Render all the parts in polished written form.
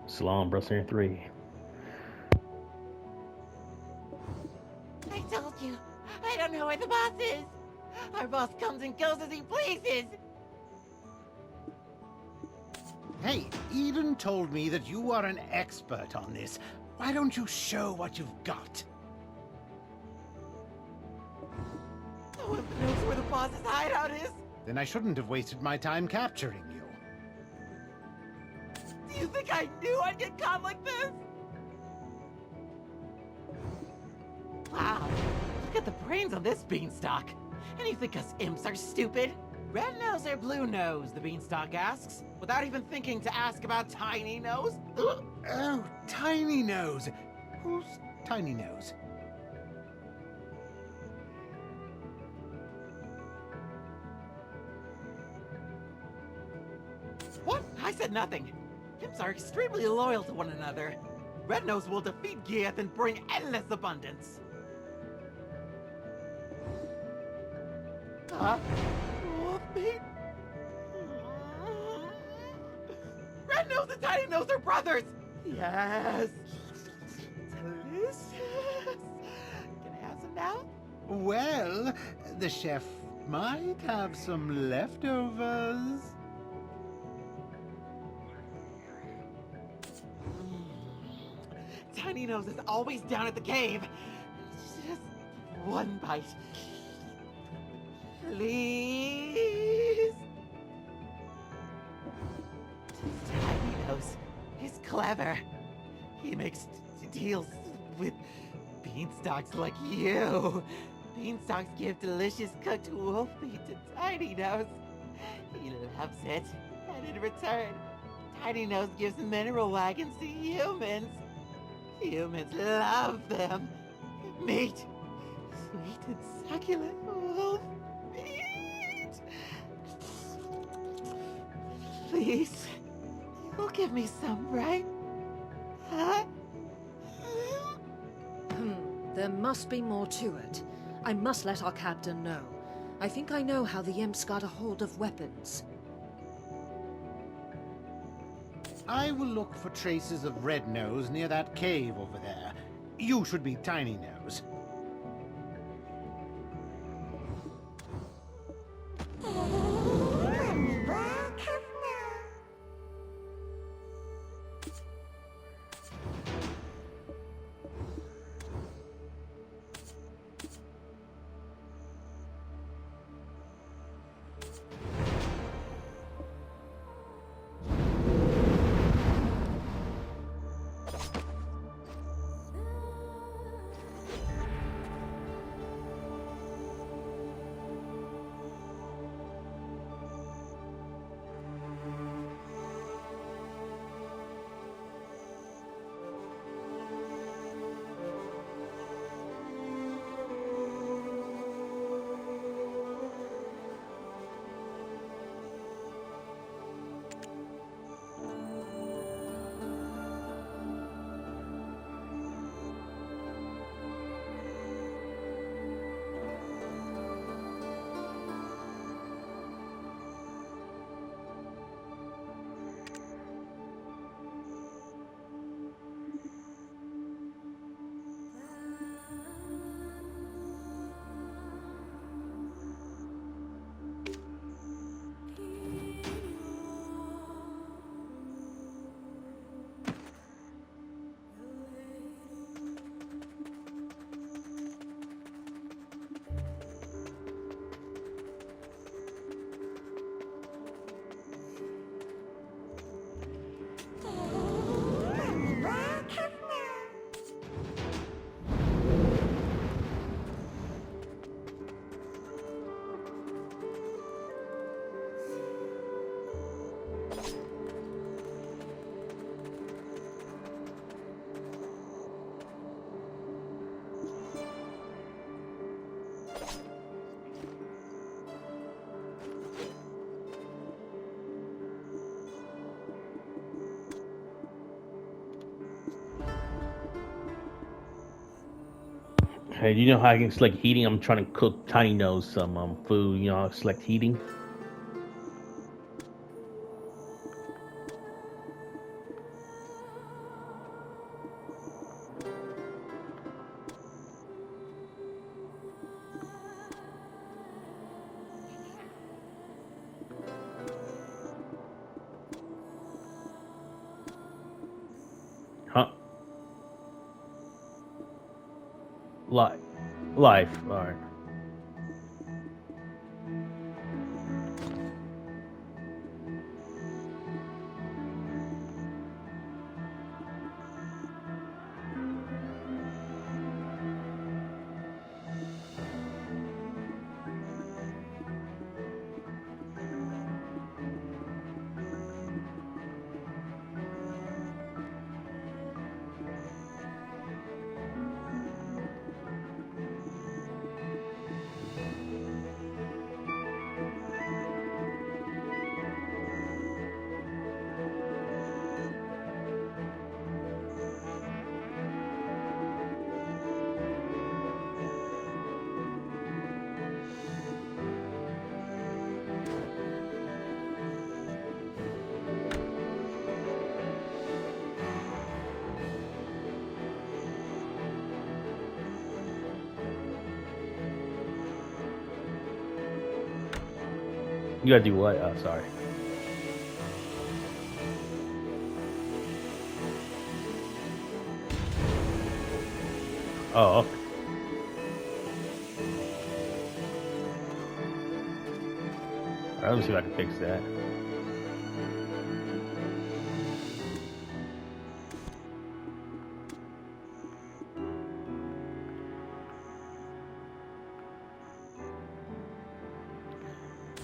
Salon Brusser 3. I told you, I don't know where the boss is. Our boss comes and goes as he pleases. Hey, Eden told me that you are an expert on this. Why don't you show what you've got? No one knows where the boss's hideout is. Then I shouldn't have wasted my time capturing you. Do you think I knew I'd get caught like this? Wow, look at the brains on this beanstalk. And you think us imps are stupid? Red nose or blue nose, the beanstalk asks, without even thinking to ask about Tiny Nose. Oh, Tiny Nose. Who's Tiny Nose? What? I said nothing. Imps are extremely loyal to one another. Red Nose will defeat Gieth and bring endless abundance. Huh? Wolf meat? Red Nose and Tiny Nose are brothers! Yes! Delicious! Can I have some now? Well, the chef might have some leftovers. Tiny Nose is always down at the cave. Just one bite. Please? Tiny Nose is clever. He makes deals with beanstalks like you. Beanstalks give delicious cooked wolf meat to Tiny Nose. He loves it. And in return, Tiny Nose gives mineral wagons to humans. Humans love them. Meat. Sweet and succulent wolf meat. Please, you'll give me some, right? Huh? There must be more to it. I must let our captain know. I think I know how the imps got a hold of weapons. I will look for traces of Red Nose near that cave over there. You should be Tiny Nose. Hey, you know how I can select heating? I'm trying to cook Tiny Nose some food. You know, select heating. Life. Life. All right. You gotta do what? Oh, sorry. Oh, okay. Alright, let me see if I can fix that.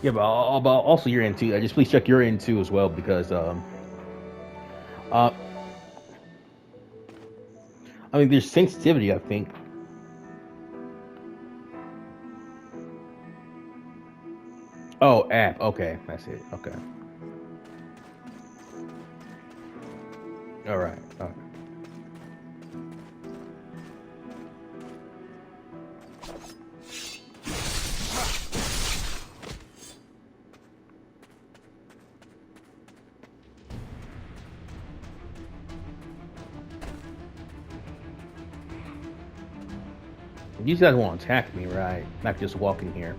Yeah, but also your end too. Just please check your end too as well because uh I mean there's sensitivity I think. Oh, app. Okay, that's it. Okay. All right. All right. You guys won't attack me, right? Not just walking here.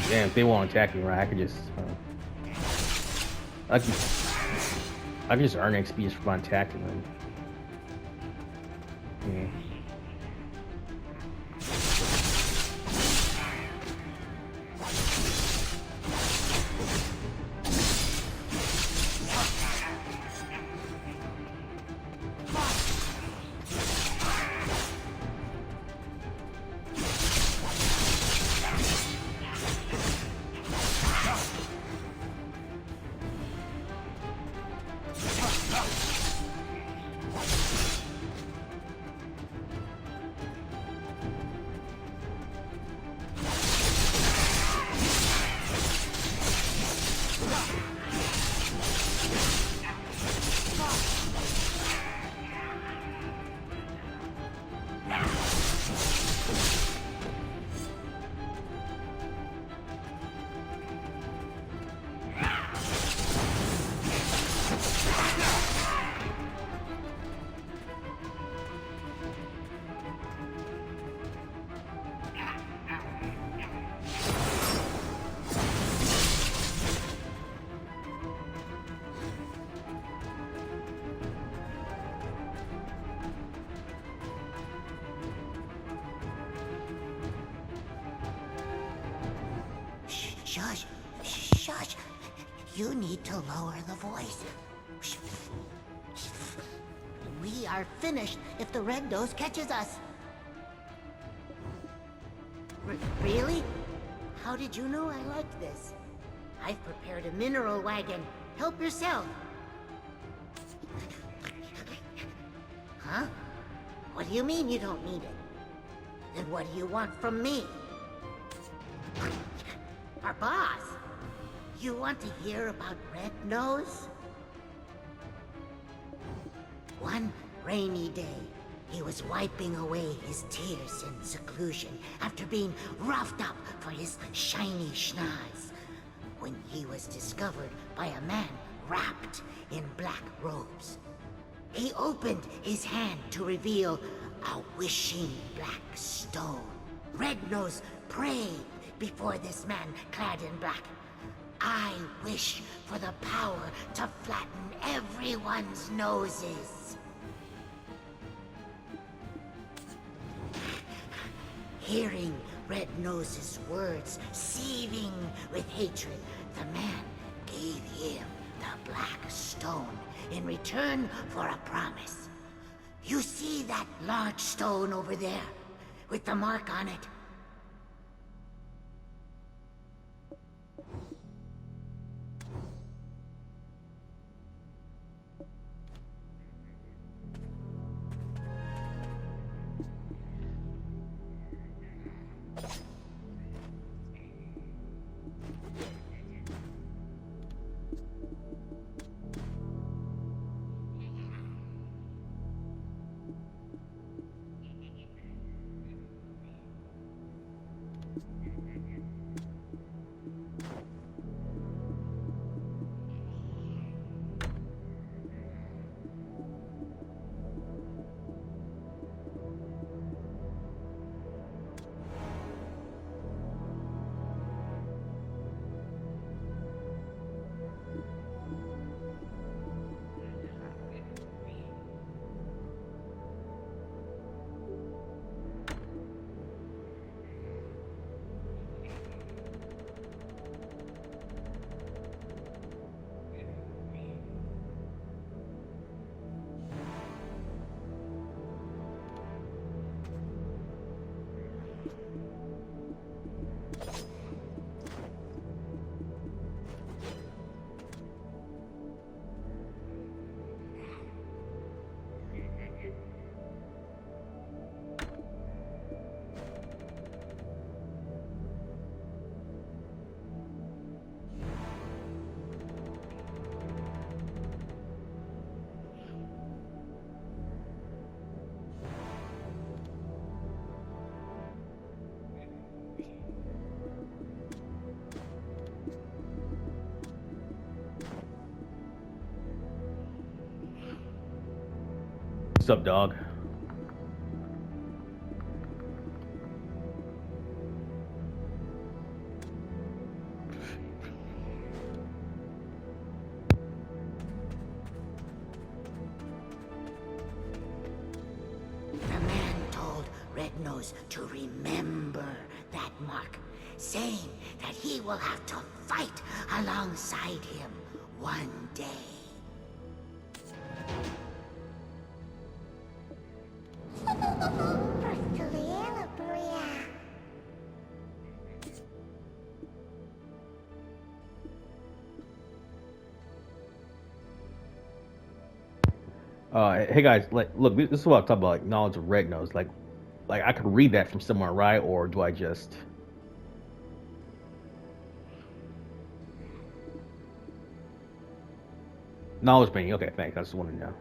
Damn, if they won't attack me, right? I could just, I can just earn XP just from attacking them. Yeah. Shush. Shush. You need to lower the voice. We are finished if the red nose catches us. Really? How did you know I liked this? I've prepared a mineral wagon. Help yourself. Huh? What do you mean you don't need it? Then what do you want from me? Our boss? You want to hear about Red Nose? One rainy day, he was wiping away his tears in seclusion after being roughed up for his shiny schnoz, when he was discovered by a man wrapped in black robes. He opened his hand to reveal a wishing black stone. Red Nose prayed before this man clad in black. I wish for the power to flatten everyone's noses. Hearing Red Nose's words seething with hatred, the man gave him the black stone in return for a promise. You see that large stone over there, with the mark on it? What's up, dog? The man told Red Nose to remember that mark, saying that he will have to fight alongside him one day. Hey guys, like, look, this is what I'm talking about, like knowledge of Red Nose. Like I could read that from somewhere, right? Or do I just? Knowledge being okay. Thanks. I just want to know.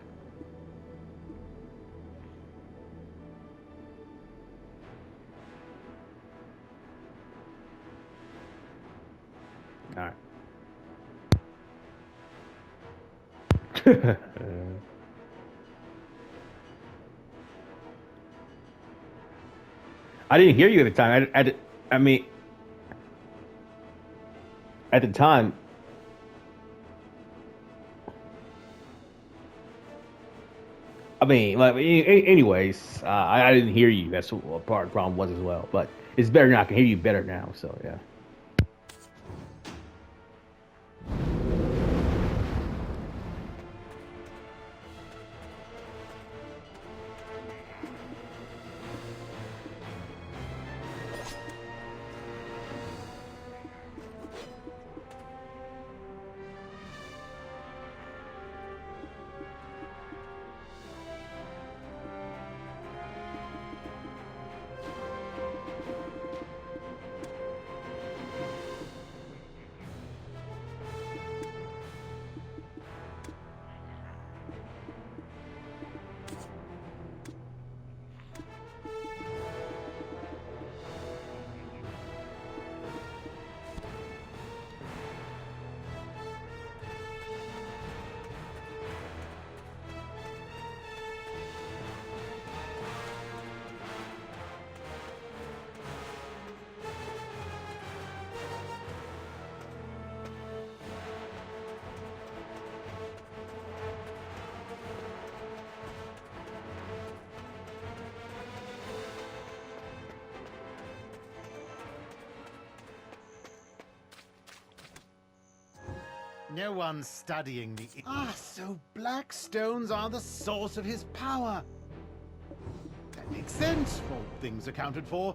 All right. I didn't hear you at the time. I mean, at the time. I mean, like, anyways, I didn't hear you. That's what part of the problem was as well. But it's better now. I can hear you better now. So yeah. No one's studying the... Ah, so black stones are the source of his power. That makes sense, all things accounted for.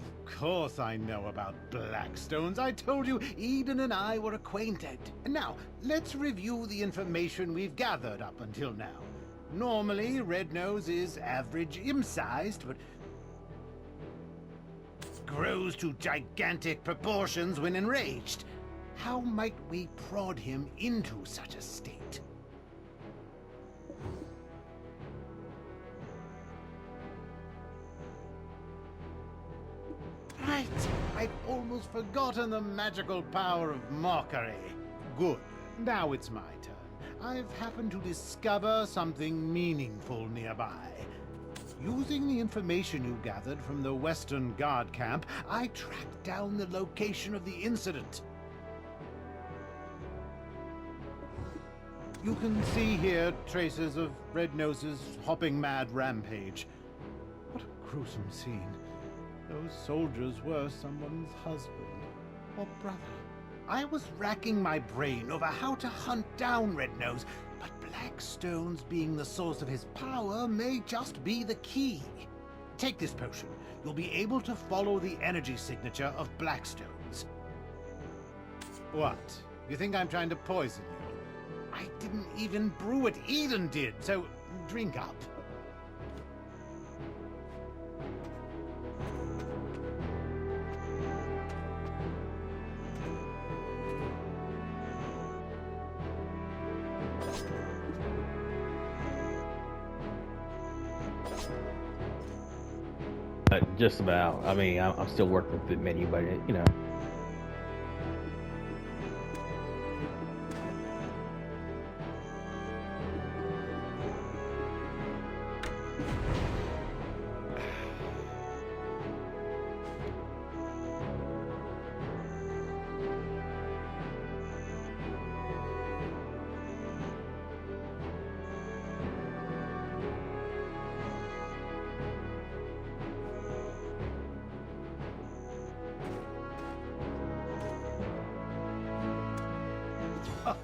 Of course I know about black stones. I told you Eden and I were acquainted. And now, let's review the information we've gathered up until now. Normally, Red Nose is average imp-sized, but grows to gigantic proportions when enraged. How might we prod him into such a state? Right, I'd almost forgotten the magical power of mockery. Good, now it's my turn. I've happened to discover something meaningful nearby. Using the information you gathered from the Western Guard camp, I tracked down the location of the incident. You can see here traces of Red Nose's hopping mad rampage. What a gruesome scene. Those soldiers were someone's husband or brother. I was racking my brain over how to hunt down Red Nose, but black stones being the source of his power may just be the key. Take this potion. You'll be able to follow the energy signature of black stones. What? You think I'm trying to poison you? I didn't even brew it. Eden did, so drink up. Just about. I mean, I'm still working with the menu, but you know.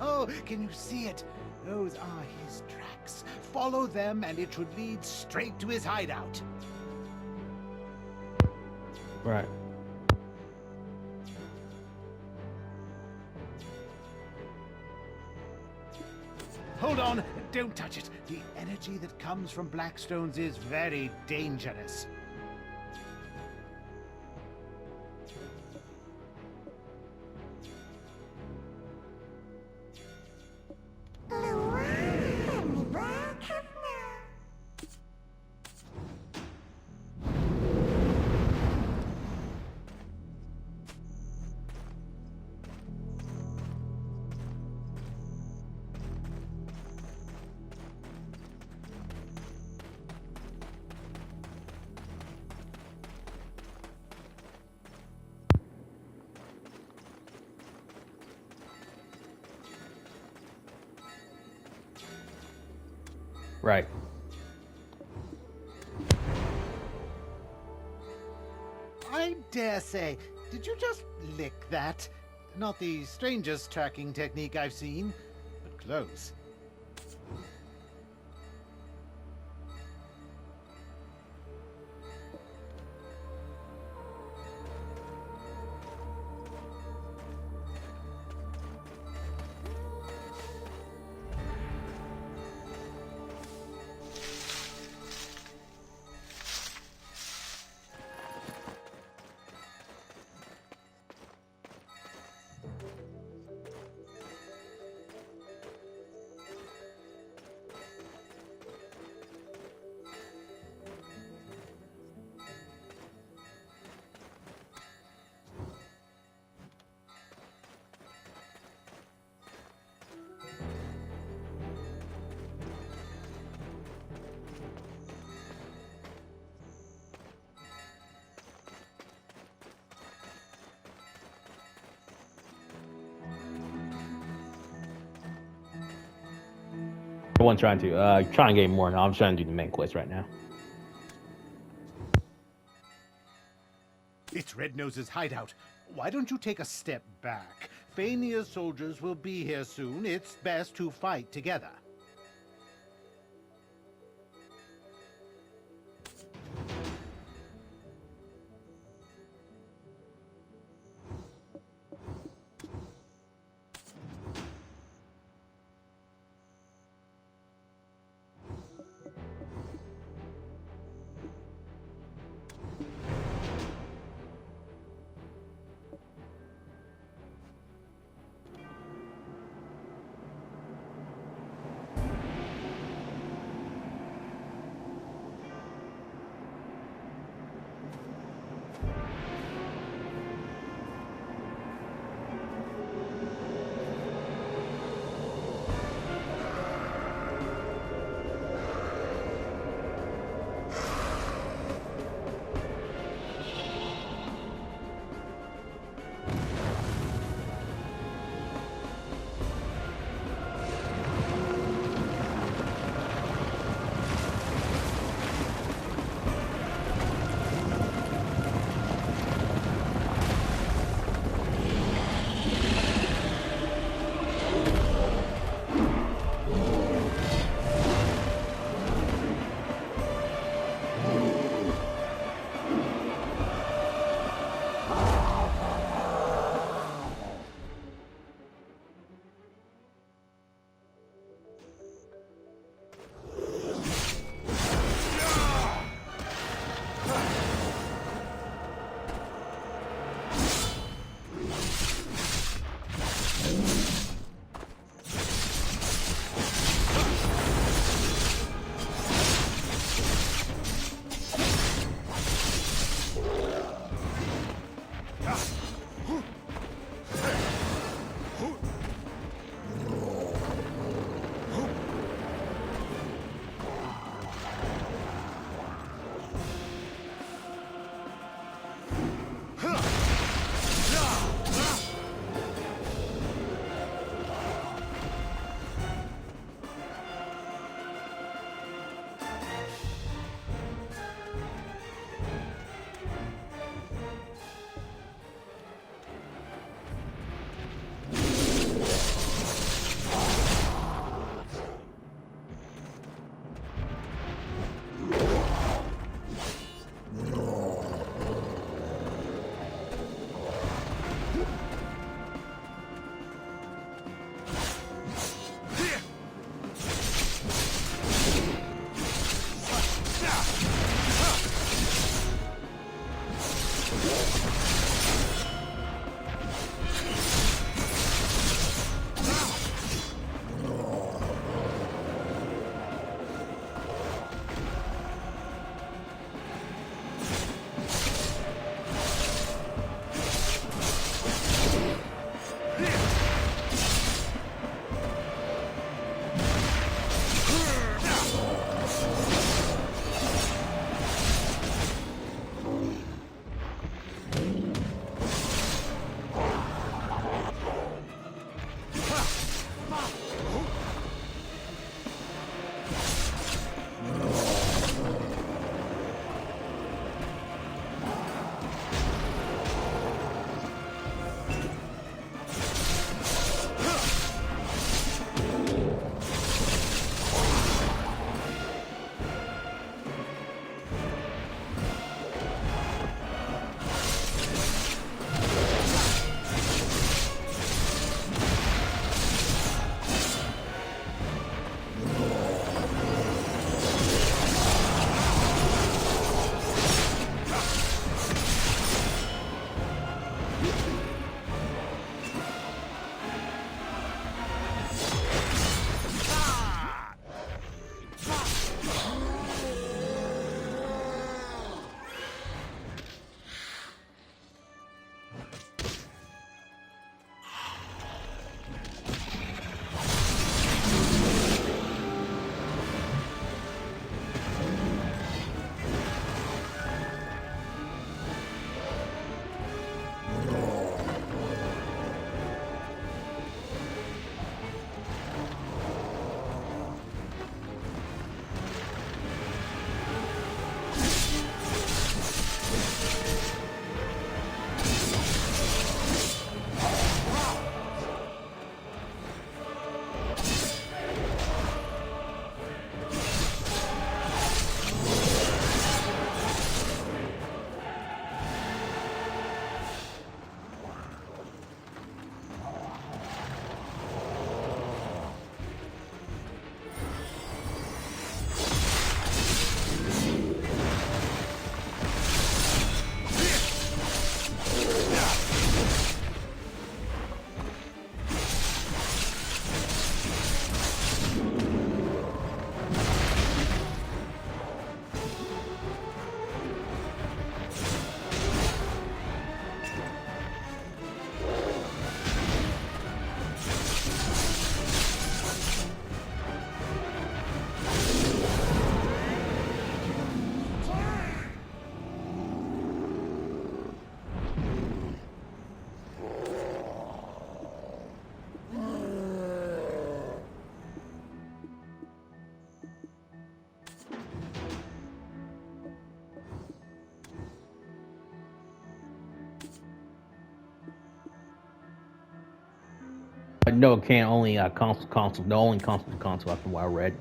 Oh, can you see it? Those are his tracks. Follow them and it should lead straight to his hideout. Right. Hold on, don't touch it. The energy that comes from black stones is very dangerous. Right. I dare say, did you just lick that? Not the strangest tracking technique I've seen, but close. I wasn't trying to try and get more. No, I'm trying to do the main quest right now. It's Red Nose's hideout. Why don't you take a step back? Fania's soldiers will be here soon. It's best to fight together. no, it can't. Only console. No, only console. From what I read.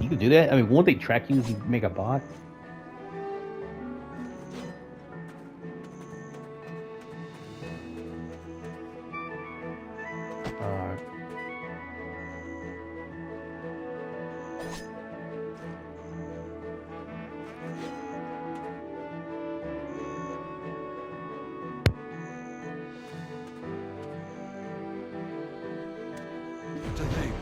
You can do that. I mean, won't they track you if you make a bot? To think,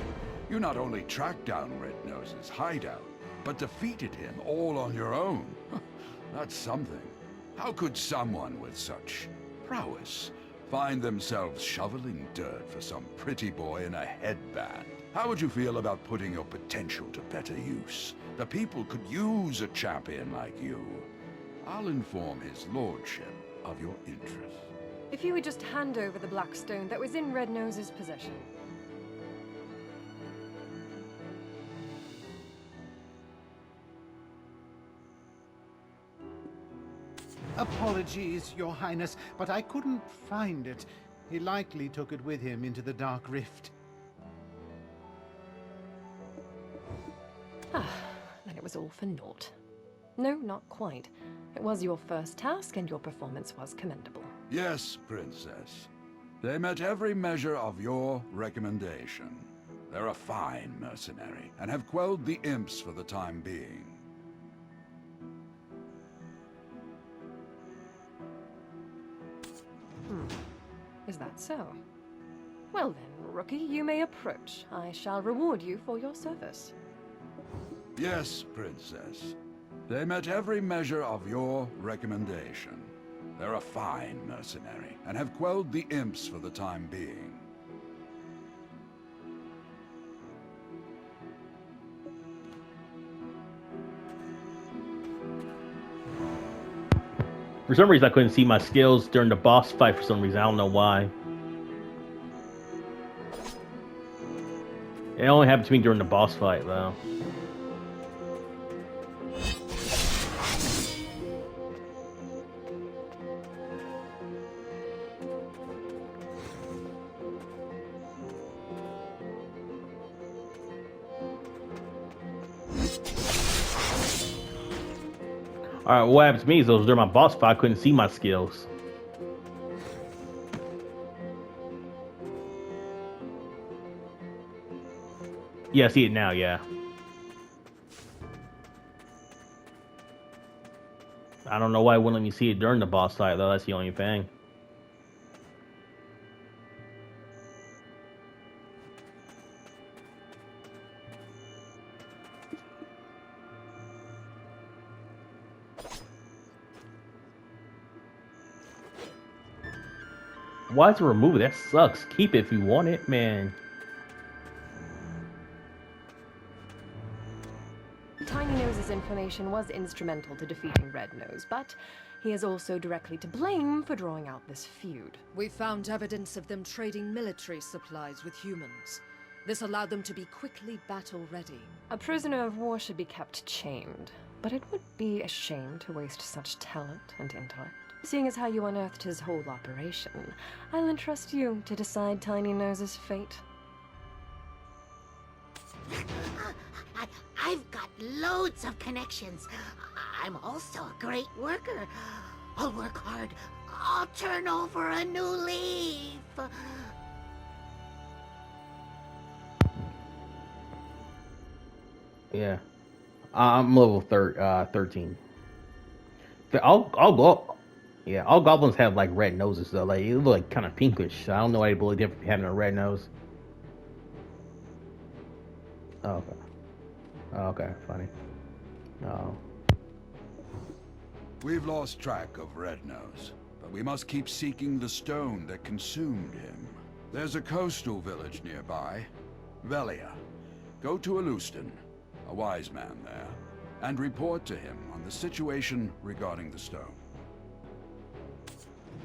you not only tracked down Red Nose's hideout, but defeated him all on your own. That's something. How could someone with such prowess find themselves shoveling dirt for some pretty boy in a headband? How would you feel about putting your potential to better use? The people could use a champion like you. I'll inform his lordship of your interest. If you would just hand over the black stone that was in Red Nose's possession. Apologies, Your Highness, but I couldn't find it. He likely took it with him into the Dark Rift. Ah, then it was all for naught. No, not quite. It was your first task, and your performance was commendable. Yes, Princess. They met every measure of your recommendation. They're a fine mercenary, and have quelled the imps for the time being. Is that so? Well then, rookie, you may approach. I shall reward you for your service. Yes, Princess. They met every measure of your recommendation. They're a fine mercenary, and have quelled the imps for the time being. For some reason, I couldn't see my skills during the boss fight. For some reason, I don't know why. It only happened to me during the boss fight, though. Alright, what happened to me is those during my boss fight, I couldn't see my skills. Yeah, I see it now, yeah. I don't know why it wouldn't let me see it during the boss fight, though. That's the only thing. Why is it remove it? That sucks. Keep it if you want it, man. Tiny Nose's information was instrumental to defeating Red Nose, but he is also directly to blame for drawing out this feud. We found evidence of them trading military supplies with humans. This allowed them to be quickly battle-ready. A prisoner of war should be kept chained, but it would be a shame to waste such talent and intellect. Seeing as how you unearthed his whole operation, I'll entrust you to decide Tiny Nose's fate. I've got loads of connections. I'm also a great worker. I'll work hard. I'll turn over a new leaf. Yeah. I'm level 13. I'll go. Yeah, all goblins have like red noses though. Like, it look like kind of pinkish. So I don't know why they believe different having a red nose. Oh, okay. Oh, okay, funny. Oh. We've lost track of Red Nose, but we must keep seeking the stone that consumed him. There's a coastal village nearby, Velia. Go to Illuston, a wise man there, and report to him on the situation regarding the stone.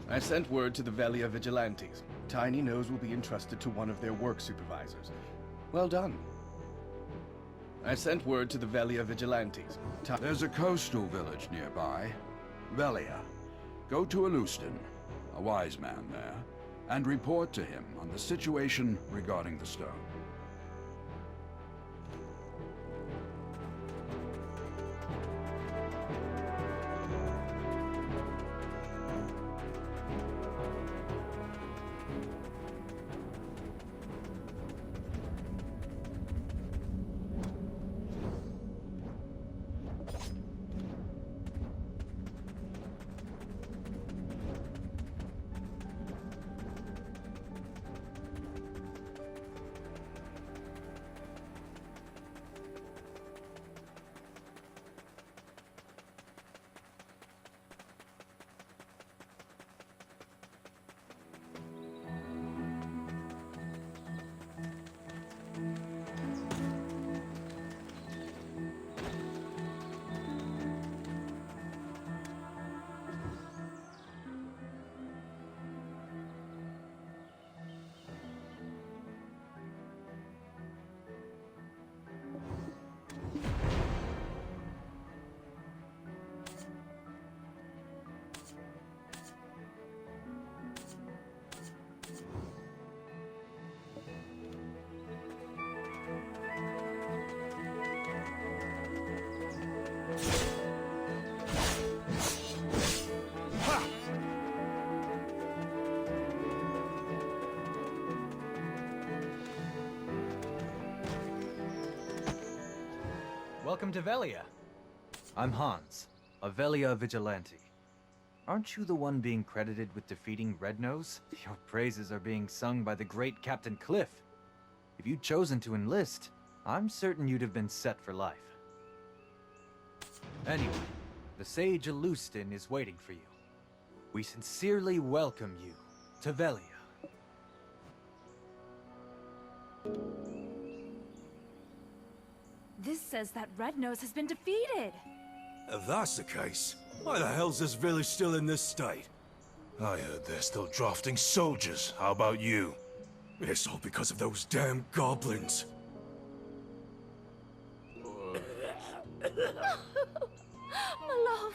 I sent word to the Velia Vigilantes. Tiny Nose will be entrusted to one of their work supervisors. Well done. I sent word to the Velia Vigilantes. There's a coastal village nearby, Velia. Go to Illustin, a wise man there, and report to him on the situation regarding the stone. Welcome to Velia. I'm Hans, a Velia vigilante. Aren't you the one being credited with defeating Rednose? Your praises are being sung by the great Captain Cliff. If you'd chosen to enlist, I'm certain you'd have been set for life. Anyway, the sage Illustin is waiting for you. We sincerely welcome you to Velia. This says that Rednose has been defeated. If that's the case, why the hell's this village still in this state? I heard they're still drafting soldiers. How about you? It's all because of those damn goblins. My love,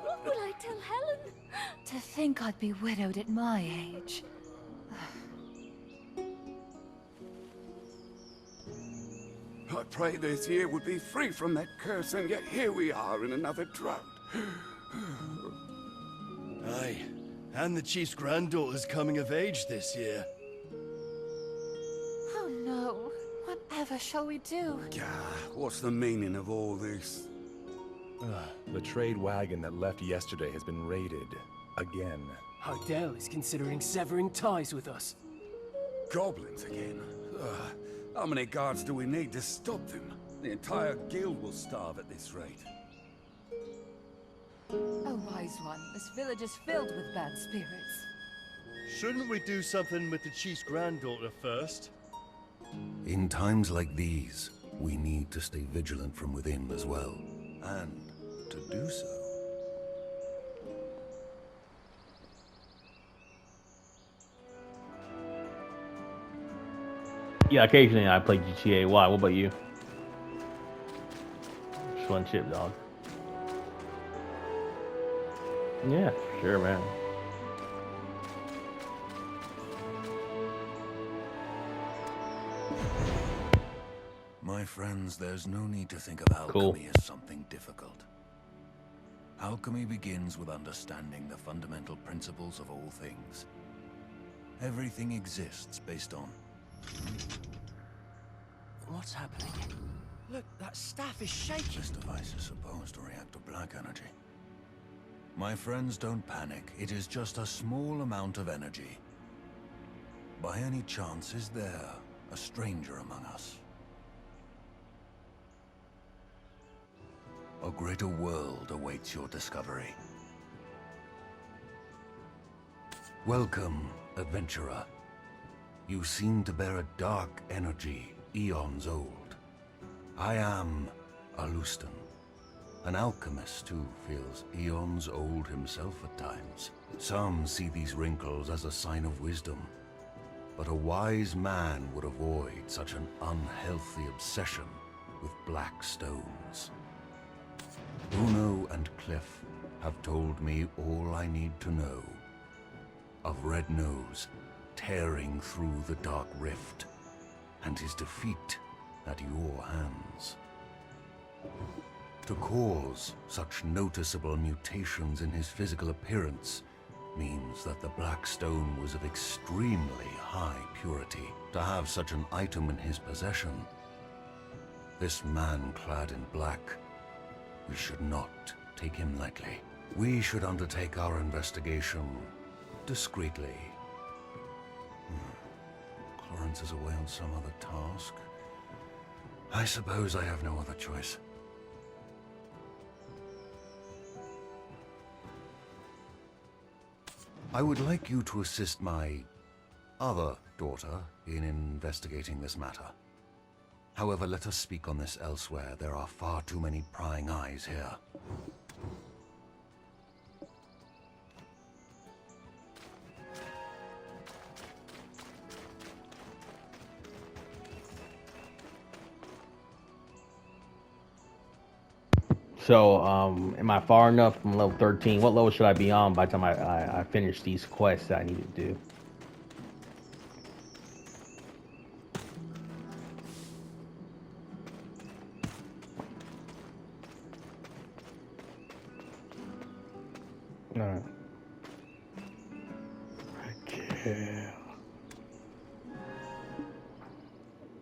what will I tell Helen? To think I'd be widowed at my age. I prayed this year would be free from that curse, and yet here we are in another drought. Aye, and the chief's granddaughter's coming of age this year. Oh no, whatever shall we do? Gah, what's the meaning of all this? The trade wagon that left yesterday has been raided. Again. Hardell is considering severing ties with us. Goblins again? How many guards do we need to stop them? The entire guild will starve at this rate. A wise one. This village is filled with bad spirits. Shouldn't we do something with the chief's granddaughter first? In times like these, we need to stay vigilant from within as well. And to do so... Yeah, occasionally I play GTA. Why? What about you? Just one chip, dog. Yeah, sure, man. My friends, there's no need to think of alchemy as something difficult. Alchemy begins with understanding the fundamental principles of all things. Everything exists based on... What's happening? Look, that staff is shaking. This device is supposed to react to black energy. My friends, don't panic. It is just a small amount of energy. By any chance, is there a stranger among us? A greater world awaits your discovery. Welcome, adventurer. You seem to bear a dark energy, eons old. I am Illustin, an alchemist who feels eons old himself at times. Some see these wrinkles as a sign of wisdom, but a wise man would avoid such an unhealthy obsession with black stones. Bruno and Cliff have told me all I need to know of Red Nose tearing through the Dark Rift and his defeat at your hands. To cause such noticeable mutations in his physical appearance means that the Black Stone was of extremely high purity. To have such an item in his possession, this man clad in black, we should not take him lightly. We should undertake our investigation discreetly. Clarence is away on some other task. I suppose I have no other choice. I would like you to assist my other daughter in investigating this matter. However, let us speak on this elsewhere. There are far too many prying eyes here. So, am I far enough from level 13? What level should I be on by the time I finish these quests that I need to do? Alright. Okay.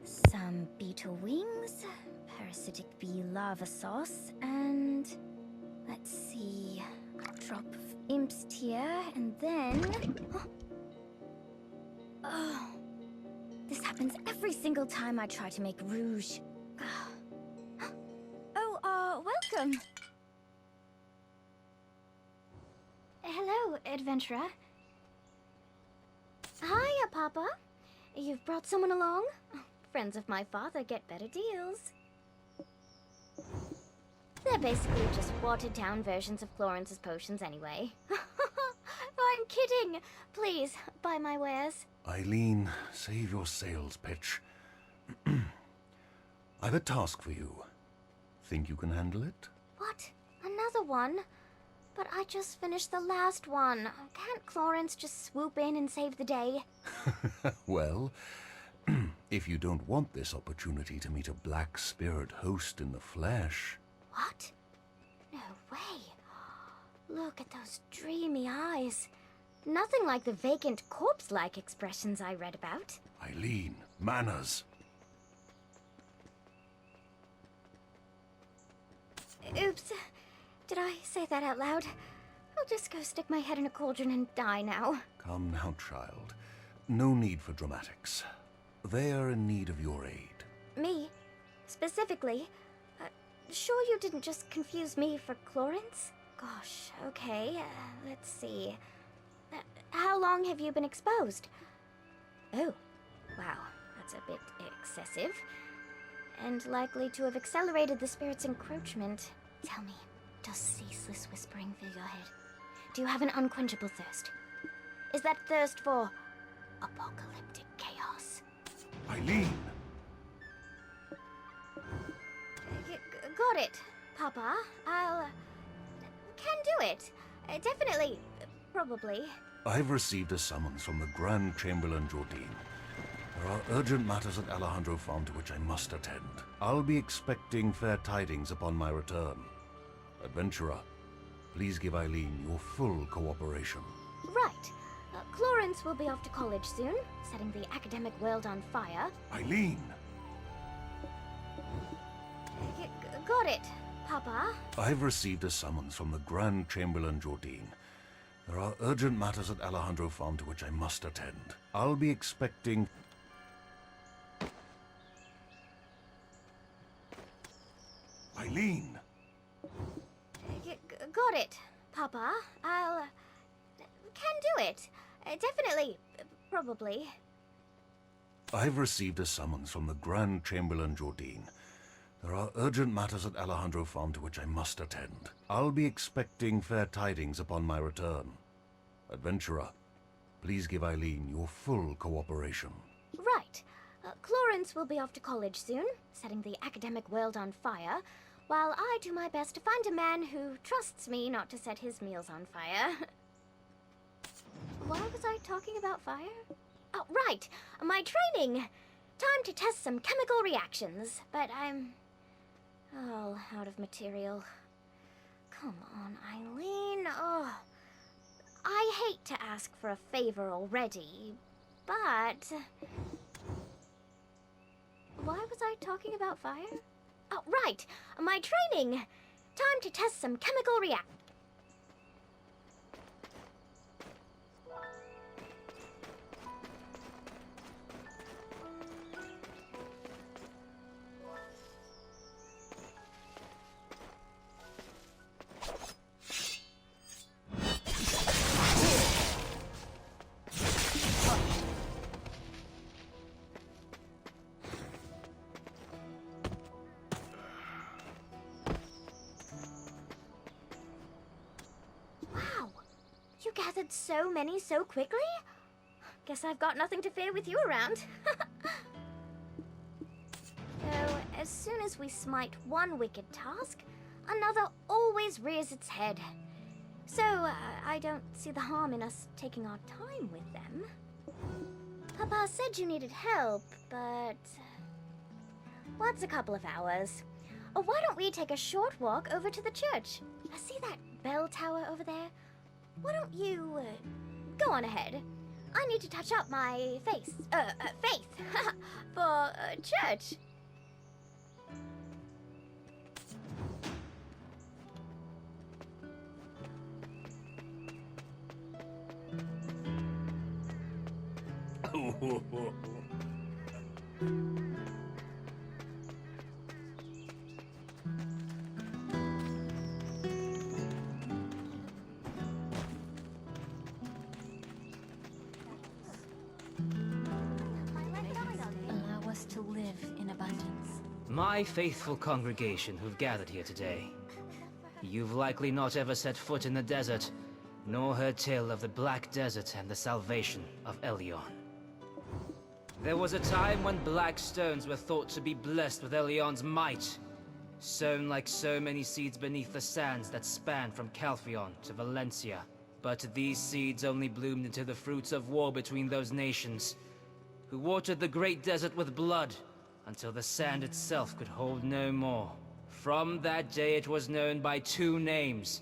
Some beetle wings, parasitic bee larva sauce, and let's see, a drop of imp's tear, and then... Oh, this happens every single time I try to make rouge. Oh, welcome. Hello, adventurer. Hiya, Papa. You've brought someone along? Friends of my father get better deals. They're basically just watered-down versions of Florence's potions anyway. I'm kidding. Please, buy my wares. Eileen, save your sales pitch. I've a task for you. Think you can handle it? What? Another one? But I just finished the last one. Can't Florence just swoop in and save the day? Well, if you don't want this opportunity to meet a black spirit host in the flesh... What? No way. Look at those dreamy eyes. Nothing like the vacant corpse-like expressions I read about. Eileen, manners. Oops. Did I say that out loud? I'll just go stick my head in a cauldron and die now. Come now, child. No need for dramatics. They are in need of your aid. Me? Specifically? Sure you didn't just confuse me for Clarence? Gosh, okay, let's see. How long have you been exposed? Oh, wow, that's a bit excessive. And likely to have accelerated the spirit's encroachment. Tell me, does ceaseless whispering fill your head? Do you have an unquenchable thirst? Is that thirst for apocalyptic chaos? Eileen! Got it, Papa. I'll... can do it. Definitely. Probably. I've received a summons from the Grand Chamberlain Jordine. There are urgent matters at Alejandro Farm to which I must attend. I'll be expecting fair tidings upon my return. Adventurer, please give Eileen your full cooperation. Right. Clarence will be off to college soon, setting the academic world on fire. Eileen! Got it, Papa. I've received a summons from the Grand Chamberlain Jordine. There are urgent matters at Alejandro Farm to which I must attend. I'll be expecting... Eileen! Got it, Papa. I'll... can do it. Definitely. Probably. I've received a summons from the Grand Chamberlain Jordine. There are urgent matters at Alejandro Farm to which I must attend. I'll be expecting fair tidings upon my return. Adventurer, please give Eileen your full cooperation. Right. Clarence will be off to college soon, setting the academic world on fire, while I do my best to find a man who trusts me not to set his meals on fire. Why was I talking about fire? Oh, right! My training! Time to test some chemical reactions, but I'm all out of material. Come on, Eileen. Oh, I hate to ask for a favor already, but... Why was I talking about fire? Oh, right! My training! Time to test some chemical react... You gathered so many so quickly? Guess I've got nothing to fear with you around. Though, as soon as we smite one wicked task, another always rears its head. So, I don't see the harm in us taking our time with them. Papa said you needed help, but... what's a couple of hours? Or why don't we take a short walk over to the church? See that bell tower over there? Why don't you, go on ahead. I need to touch up my faith, for, church. Allow us to live in abundance. My faithful congregation who've gathered here today. You've likely not ever set foot in the desert, nor heard tale of the Black Desert and the salvation of Elion. There was a time when black stones were thought to be blessed with Elion's might, sown like so many seeds beneath the sands that span from Calphion to Valencia. But these seeds only bloomed into the fruits of war between those nations, who watered the great desert with blood, until the sand itself could hold no more. From that day it was known by two names.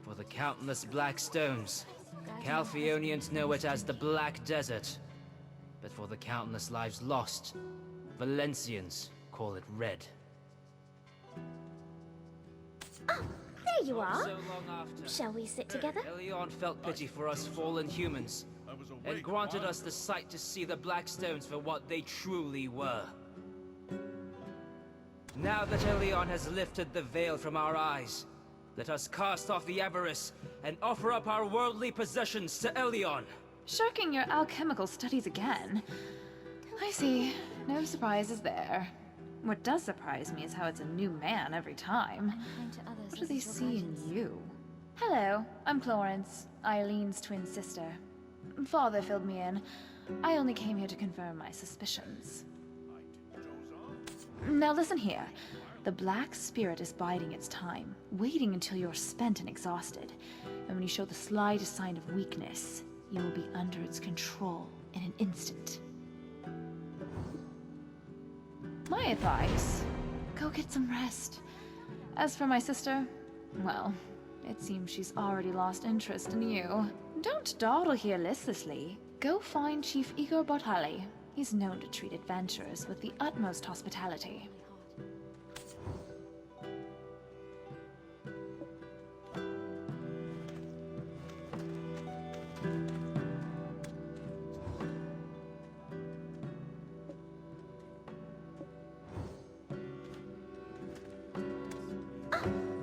For the countless black stones, Calphionians know it as the Black Desert. But for the countless lives lost, Valencians call it Red. Oh, there you are. So long after, Shall we sit together? Elion felt pity for us fallen humans, and granted us the sight to see the black stones for what they truly were. Now that Elion has lifted the veil from our eyes, let us cast off the avarice and offer up our worldly possessions to Elion. Shirking your alchemical studies again. I see. No surprises there. What does surprise me is how it's a new man every time. What do they see in you? Hello, I'm Florence, Eileen's twin sister. Father filled me in. I only came here to confirm my suspicions. Now listen here. The Black Spirit is biding its time, waiting until you're spent and exhausted. And when you show the slightest sign of weakness, you will be under its control in an instant. My advice, go get some rest. As for my sister, well, it seems she's already lost interest in you. Don't dawdle here listlessly. Go find Chief Igor Bortali. He's known to treat adventurers with the utmost hospitality.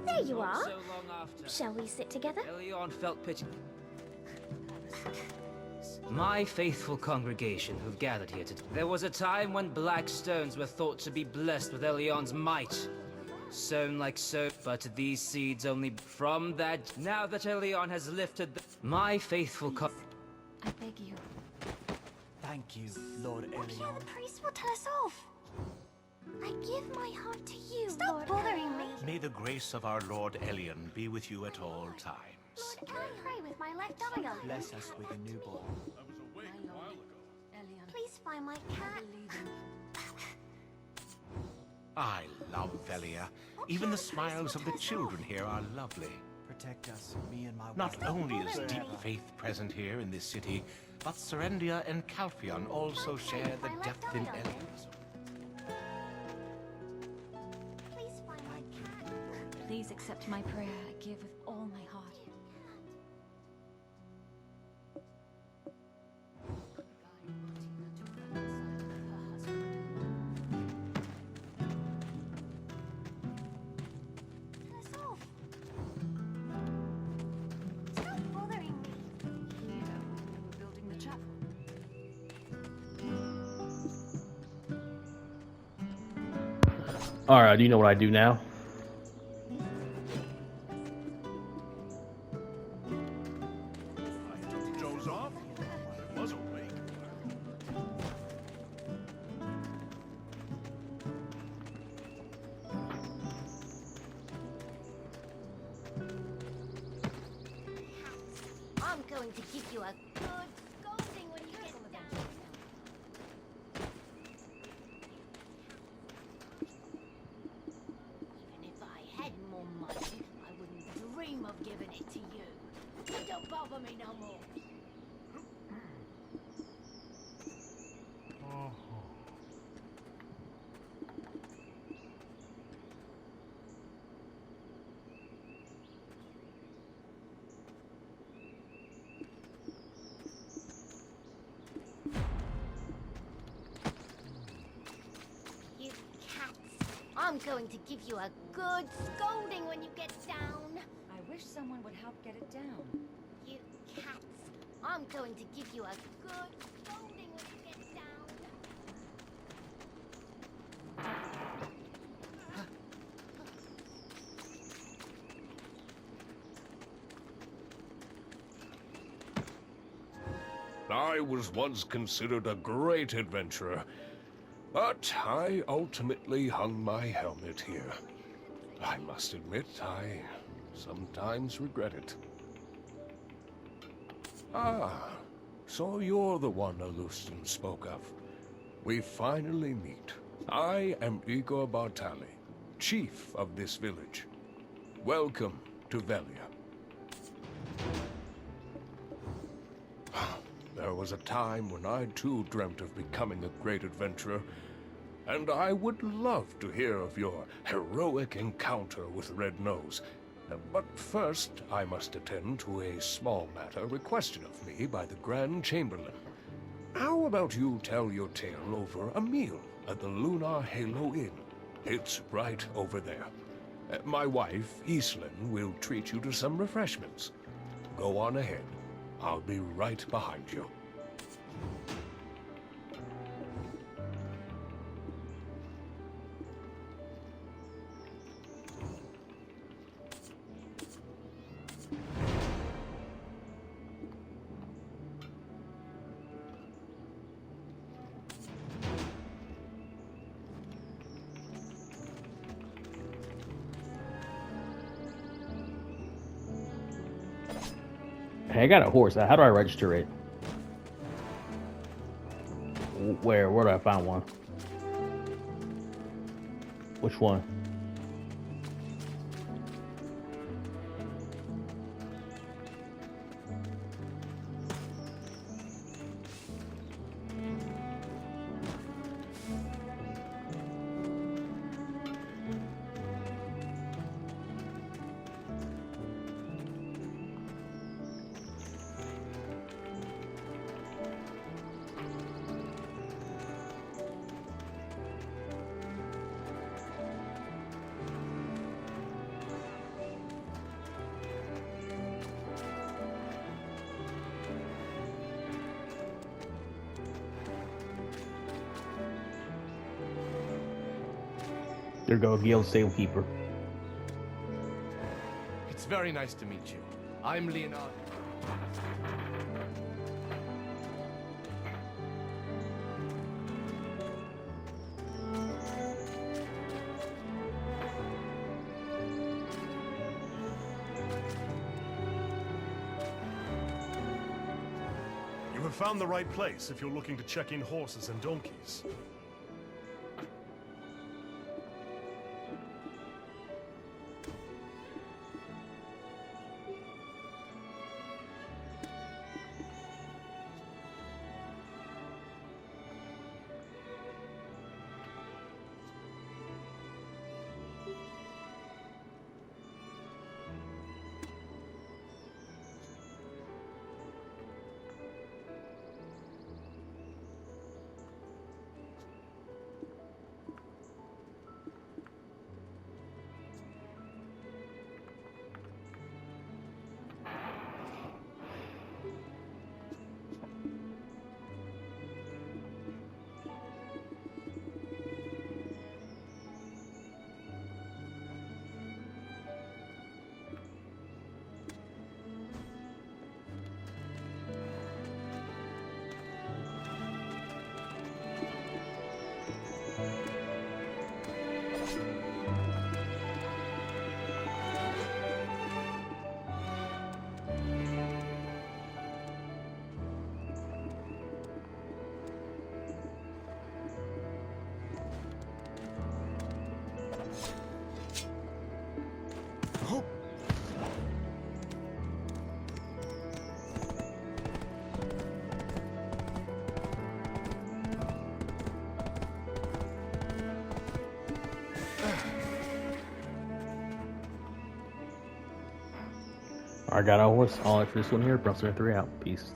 There you are. Shall we sit together? Elion felt pity. My faithful congregation who've gathered here today. There was a time when black stones were thought to be blessed with Elion's might, sown like so. But these seeds only from that. Now that Elion has lifted the... My faithful I beg you. I Thank you, Lord Look here, Elion. the priest will tell us off. I give my heart to you, Stop Lord bothering me. May the grace of our Lord Elion be with you at all times. Can I pray with my left eye open? Bless us with a newborn. Please find my cat. I love Velia. Even the smiles of the children here are lovely. Protect us, me and my wife. Not only is deep faith present here in this city, but Serendia and Calphion also share the depth in Elion. Please find my cat. Please accept my prayer. I give with all my heart. Tell us off. Stop bothering me. Here, we're building the chapel. Alright, do you know what I do now? Joe's off? I was awake. I'm going to give you a good scolding when you get down. Even if I had more money, I wouldn't dream of giving it to you. So don't bother me no more. You cats. I'm going to give you a good scolding when you get down. I wish someone would help get it down. You cats. I'm going to give you a good scolding when you get down. I was once considered a great adventurer, but I ultimately hung my helmet here. I must admit, I sometimes regret it. Ah, so you're the one Alustan spoke of. We finally meet. I am Igor Bartali, chief of this village. Welcome to Velia. There was a time when I too dreamt of becoming a great adventurer, and I would love to hear of your heroic encounter with Red Nose. But first, I must attend to a small matter requested of me by the Grand Chamberlain. How about you tell your tale over a meal at the Lunar Halo Inn? It's right over there. My wife, Islin, will treat you to some refreshments. Go on ahead. I'll be right behind you. Hey, I got a horse. How do I register it? Where do I find one? Which one? There goes Gil Sailkeeper. It's very nice to meet you. I'm Leonardo. have found the right place if you're looking to check in horses and donkeys. I got a horse. All for this one here. Brunson 3 out. Peace.